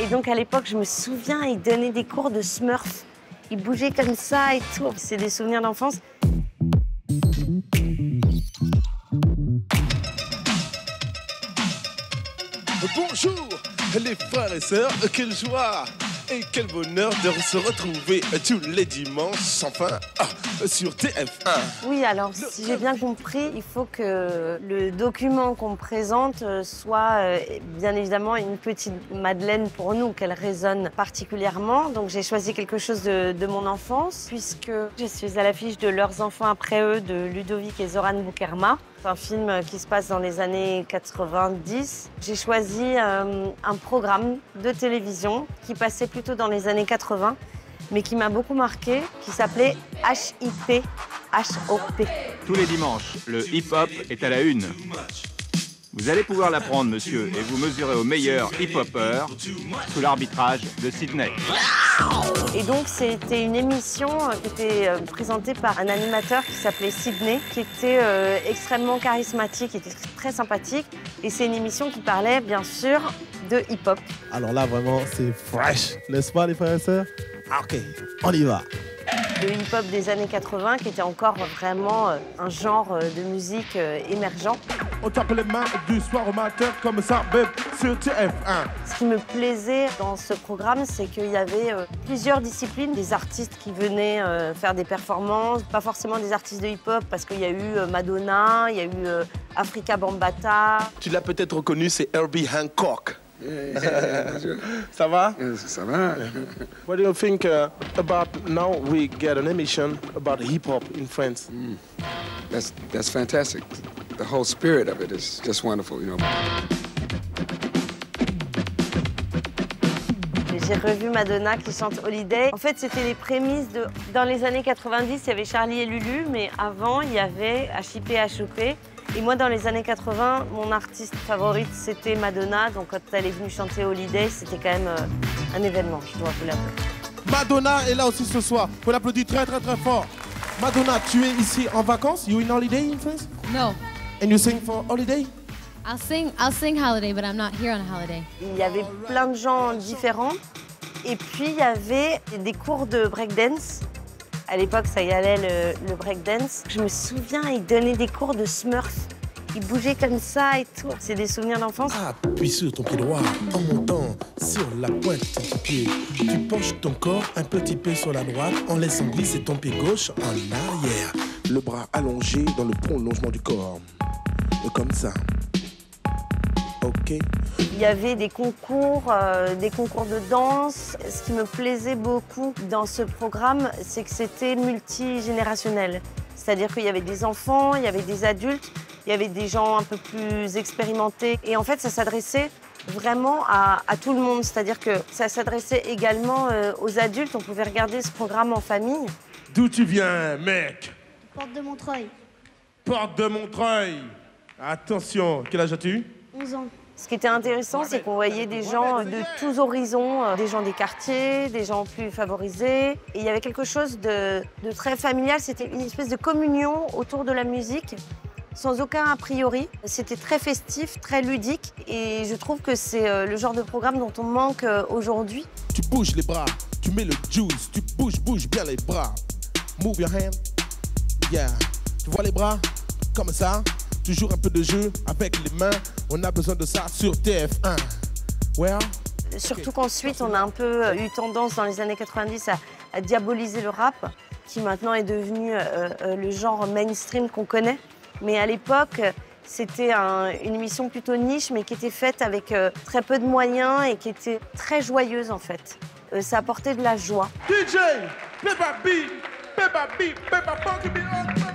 Et donc à l'époque, je me souviens, il donnait des cours de Smurf. Il bougeait comme ça et tout. C'est des souvenirs d'enfance. Bonjour les frères et sœurs, quelle joie et quel bonheur de se retrouver tous les dimanches, enfin, sur TF1. Oui, alors, si j'ai bien compris, il faut que le document qu'on me présente soit bien évidemment une petite Madeleine pour nous, qu'elle résonne particulièrement. Donc, j'ai choisi quelque chose de mon enfance, puisque je suis à l'affiche de Leurs enfants après eux de Ludovic et Zoran Boukerma. C'est un film qui se passe dans les années 90. J'ai choisi un programme de télévision qui passait plutôt dans les années 80, mais qui m'a beaucoup marqué, qui s'appelait HIP, H-O-P. Tous les dimanches, le hip-hop est à la une. Vous allez pouvoir l'apprendre, monsieur, et vous mesurez au meilleur hip-hopper sous l'arbitrage de Sydney. Et donc, c'était une émission qui était présentée par un animateur qui s'appelait Sydney, qui était extrêmement charismatique, qui était très sympathique. Et c'est une émission qui parlait, bien sûr, de hip-hop. Alors là, vraiment, c'est fresh, n'est-ce pas, les frères et sœurs? OK, on y va. Le hip-hop des années 80, qui était encore vraiment un genre de musique émergent. On tape les mains du soir au matin comme ça, bébé, sur TF1. Ce qui me plaisait dans ce programme, c'est qu'il y avait plusieurs disciplines, des artistes qui venaient faire des performances, pas forcément des artistes de hip-hop, parce qu'il y a eu Madonna, il y a eu Afrika Bambaataa. Tu l'as peut-être reconnu, c'est Herbie Hancock. Ça va? Ça va. What do you think about now we get an emission about hip-hop in France? That's fantastic. The whole spirit of it is just wonderful, you know. J'ai revu Madonna qui chante Holiday. En fait, c'était les prémices de... Dans les années 90, il y avait Charlie et Lulu, mais avant, il y avait HIP, HOP. Et moi, dans les années 80, mon artiste favorite, c'était Madonna. Donc, quand elle est venue chanter Holiday, c'était quand même un événement, je dois vous l'avouer. Madonna est là aussi ce soir. Faut l'applaudir très, très, très fort. Madonna, tu es ici en vacances? You in holiday in France? No. And you sing for holiday? I'll sing holiday, but I'm not here on a holiday. Il y avait plein de gens différents. Et puis, il y avait des cours de breakdance. À l'époque, ça y allait, le breakdance. Je me souviens, il donnait des cours de Smurf. Il bougeait comme ça et tout. C'est des souvenirs d'enfance. Appuie sur ton pied droit en montant sur la pointe du pied. Tu penches ton corps un petit peu sur la droite en laissant glisser ton pied gauche en arrière. Le bras allongé dans le prolongement du corps. Comme ça. OK. Il y avait des concours de danse. Ce qui me plaisait beaucoup dans ce programme, c'est que c'était multigénérationnel. C'est-à-dire qu'il y avait des enfants, il y avait des adultes, il y avait des gens un peu plus expérimentés. Et en fait, ça s'adressait vraiment à tout le monde. C'est-à-dire que ça s'adressait également aux adultes. On pouvait regarder ce programme en famille. D'où tu viens, mec? Porte de Montreuil. Porte de Montreuil. Attention, quel âge as-tu? 11 ans. Ce qui était intéressant, c'est qu'on voyait des gens de tous horizons, des gens des quartiers, des gens plus favorisés. Et il y avait quelque chose de très familial, c'était une espèce de communion autour de la musique, sans aucun a priori. C'était très festif, très ludique, et je trouve que c'est le genre de programme dont on manque aujourd'hui. Tu bouges les bras, tu mets le juice, tu bouges bien les bras. Move your hand, yeah. Tu vois les bras, comme ça. Toujours un peu de jeu avec les mains. On a besoin de ça sur TF1. Well. Surtout qu'ensuite, on a un peu eu tendance dans les années 90 à diaboliser le rap, qui maintenant est devenu le genre mainstream qu'on connaît. Mais à l'époque, c'était une émission plutôt niche, mais qui était faite avec très peu de moyens et qui était très joyeuse en fait. Ça apportait de la joie. DJ, play my beat, play my beat, play my funky beat.